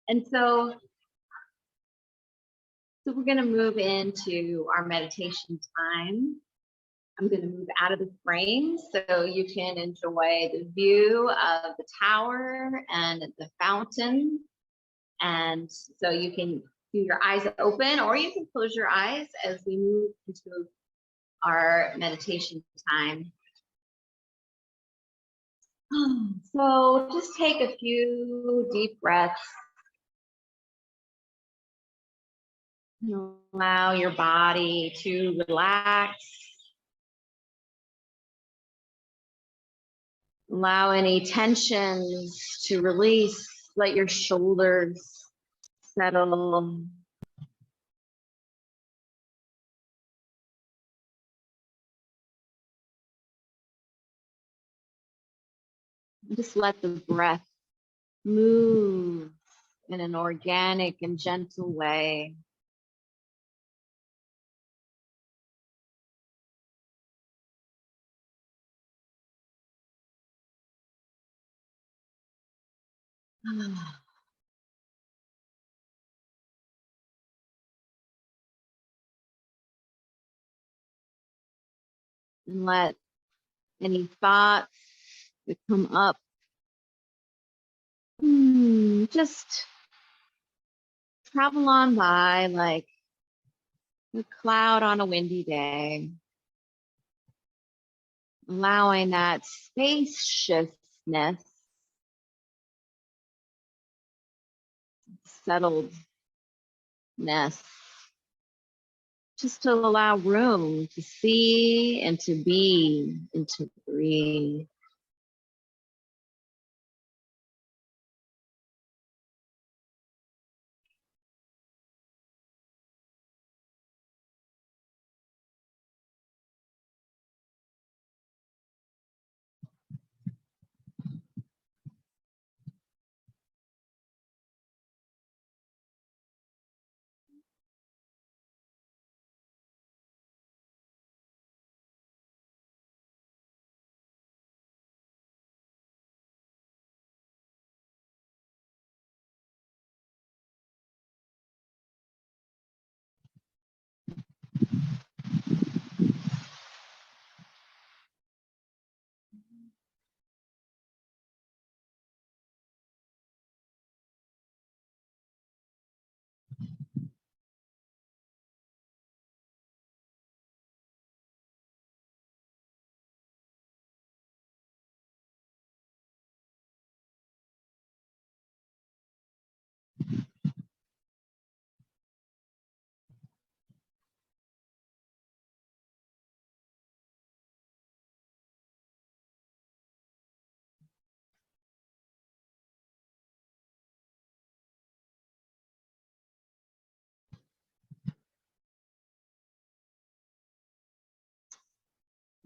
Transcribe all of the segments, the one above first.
And so we're going to move into our meditation time. I'm going to move out of the frame so you can enjoy the view of the tower and the fountain. And so you can keep your eyes open, or you can close your eyes as we move into our meditation time. So just take a few deep breaths. Allow your body to relax. Allow any tensions to release. Let your shoulders settle. Just let the breath move in an organic and gentle way. And let any thoughts that come up just travel on by like a cloud on a windy day, allowing that spaciousness, settledness, just to allow room to see and to be and to breathe.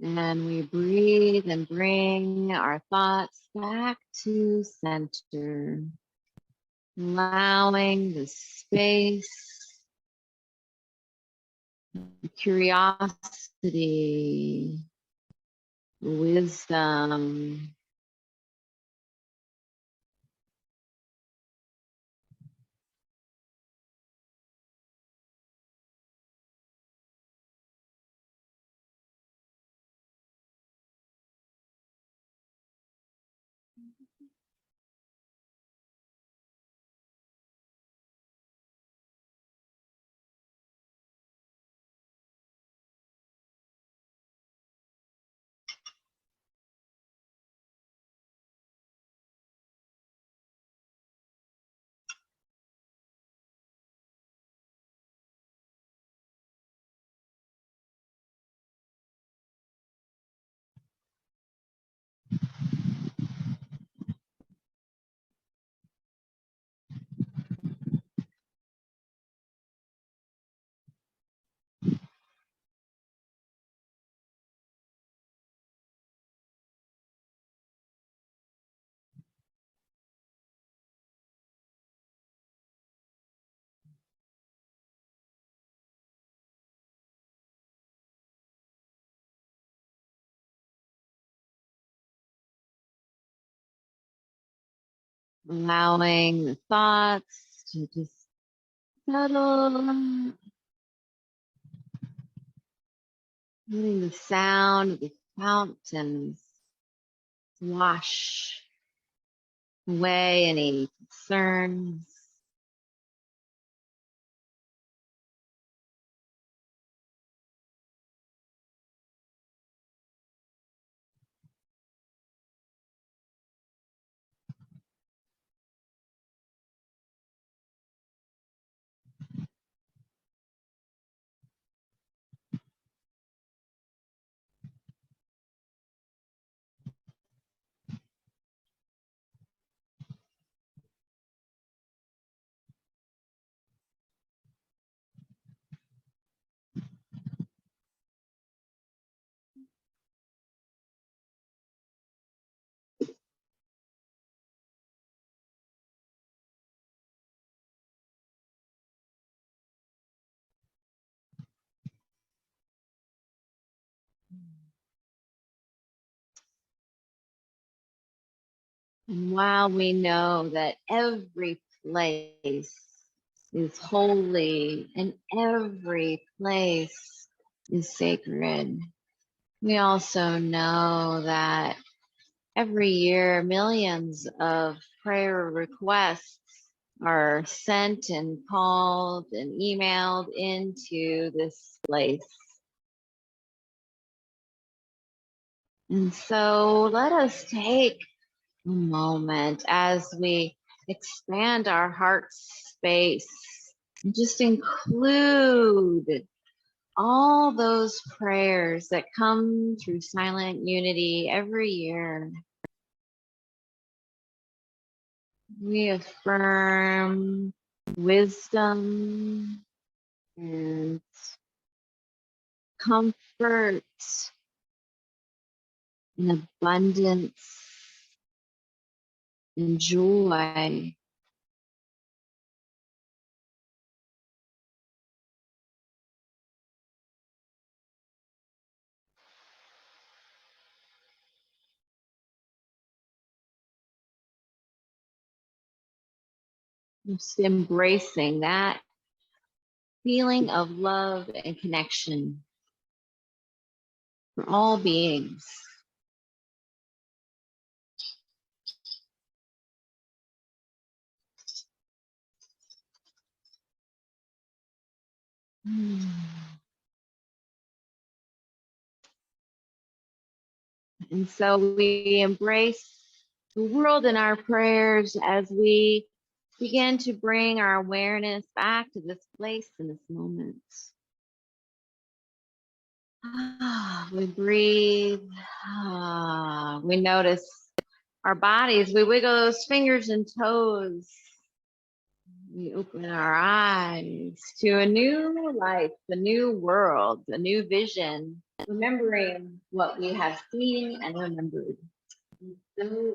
And we breathe and bring our thoughts back to center, allowing the space, curiosity, wisdom, allowing the thoughts to just settle, letting the sound of the fountains wash away any concerns. And while we know that every place is holy and every place is sacred, we also know that every year millions of prayer requests are sent and called and emailed into this place. And so let us take a moment as we expand our heart space and just include all those prayers that come through Silent Unity every year. We affirm wisdom and comfort and abundance and joy. Just embracing that feeling of love and connection for all beings. And so we embrace the world in our prayers as we begin to bring our awareness back to this place in this moment. We breathe. We notice our bodies. We wiggle those fingers and toes. We open our eyes to a new life, a new world, a new vision, remembering what we have seen and remembered. So